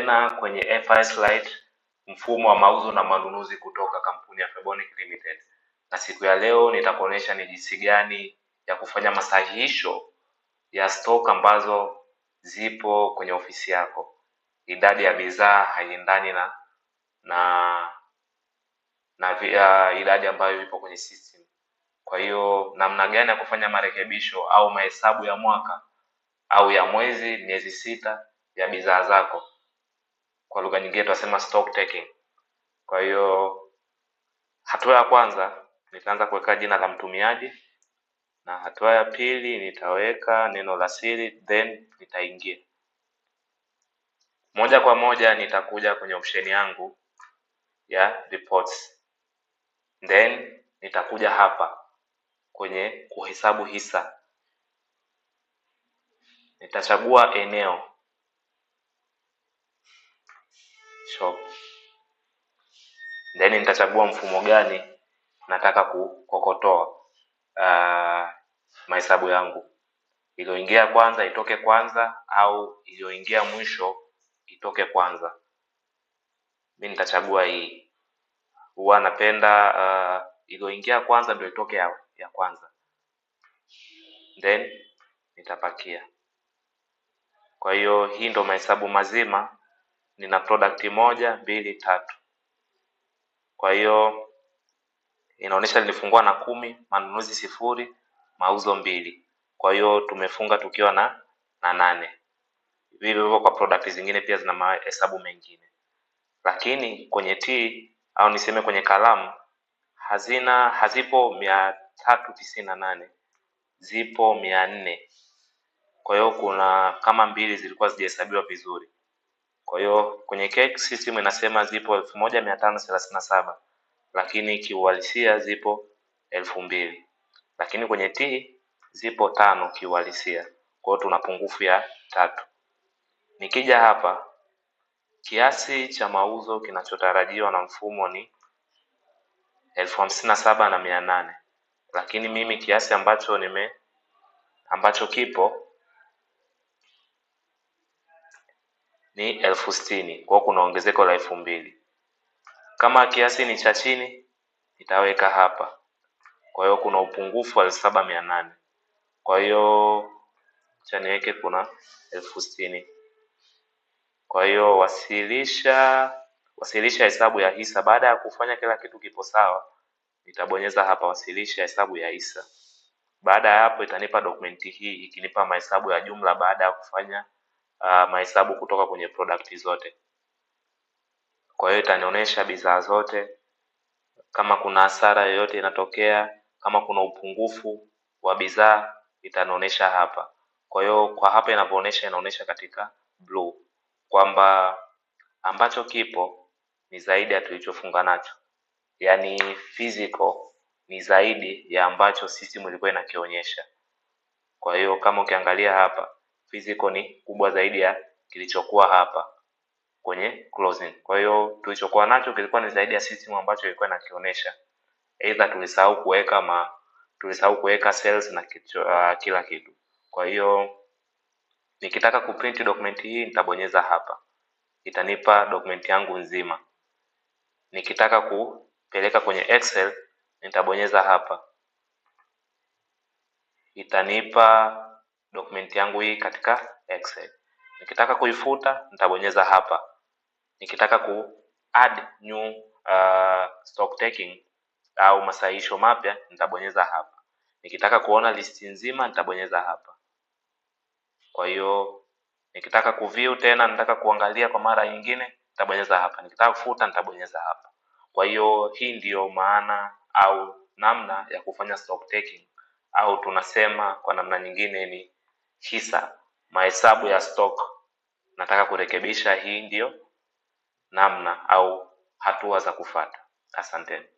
tena kwenye FIS Lite, mfumo wa mauzo na manunuzi kutoka kampuni ya Febonic Limited. Na siku ya leo nitakuonesha ni jinsi gani ya kufanya masahihisho ya stock ambazo zipo kwenye ofisi yako. Idadi ya bidhaa haiendani na idadi ambayo ipo kwenye system. Kwa hiyo namna gani ya kufanya marekebisho au mahesabu ya mwaka au ya mwezi, miezi sita ya bidhaa zako. Kwa lugha nyingine tunasema stock taking. Kwa hiyo hatua ya kwanza nitaanza kuweka jina la mtumiaji, na hatua ya pili nitaweka neno la siri, then nitaingia. Moja kwa moja nitakuja kwenye option yangu ya reports. Then nitakuja hapa kwenye kuhesabu hisa. Nitachagua eneo shop. Then nitachagua mfumo gani nataka kukokotoa mahesabu yangu. Iliyoingia kwanza itoke kwanza, au iliyoingia mwisho itoke kwanza. Mimi nitachagua hii. Huwa napenda iliyoingia kwanza ndio itoke ya kwanza. Then nitapakia. Kwa hiyo hii ndo mahesabu mazima. Nina product 1, 2, 3. Kwa hiyo inaonyesha nilifungua na 10, manunuzi 0, mauzo 2. Kwa hiyo tumefunga tukiwa na 8. Vivyo hivyo kwa product zingine pia zina mahesabu mengine. Lakini kwenye T au niseme kwenye kalamu hazipo 398, zipo 400. Kwa hiyo kuna kama 2 zilikuwa zijahesabiwa vizuri. Kwa hiyo kwenye cake system inasema zipo 1537, lakini kiuhalisia zipo 2000. Lakini kwenye T zipo 5 kiuhalisia. Kwa hiyo tuna pungufu ya 3. Nikija hapa, kiasi cha mauzo kinachotarajiwa na mfumo ni 57,800, lakini mimi kiasi ambacho kipo ni 60,000. Kwa hiyo kuna ongezeko la 2000. Kama kiasi ni cha chini nitaweka hapa. Kwa hiyo kuna upungufu wa 7,800. Kwa hiyo acha niweke kuna 60,000. Kwa hiyo wasilisha hesabu ya hisa. Baada ya kufanya kila kitu kipo sawa, nitabonyeza hapa wasilisha hesabu ya hisa. Baada ya hapo itanipa dokumenti hii ikinipa mahesabu ya jumla baada ya kufanya mahesabu kutoka kwenye product zote. Kwa hiyo itanionyesha bidhaa zote, kama kuna hasara yoyote inatokea, kama kuna upungufu wa bidhaa itanionyesha hapa. Kwa hiyo kwa hapa inaonyesha katika blue kwamba ambacho kipo ni zaidi ya tulichofunga nacho. Yaani physical ni zaidi ya ambacho system ilikuwa inakionyesha. Kwa hiyo kama ukiangalia hapa, physical ni kubwa zaidi ya kilichokuwa hapa kwenye closing. Kwa hiyo tulichokuwa nacho kilikuwa ni zaidi ya system ambacho ilikuwa inakionyesha. Either tulisahau kuweka sales na kila kitu. Kwa hiyo nikitaka kuprint document hii nitabonyeza hapa. Itanipa document yangu nzima. Nikitaka kupeleka kwenye Excel nitabonyeza hapa. Itanipa document yangu hii katika Excel. Nikitaka kuifuta nitabonyeza hapa. Nikitaka add new stock taking au masahihisho mapya nitabonyeza hapa. Nikitaka kuona listi nzima nitabonyeza hapa. Kwa hiyo nikitaka kuview tena, nataka kuangalia kwa mara nyingine nitabonyeza hapa. Nikitaka kufuta nitabonyeza hapa. Kwa hiyo hii ndiyo maana au namna ya kufanya stock taking, au tunasema kwa namna nyingine ni hisa, mahesabu ya stock. Nataka kurekebisha, hii ndiyo namna au hatua za kufuata. Asante.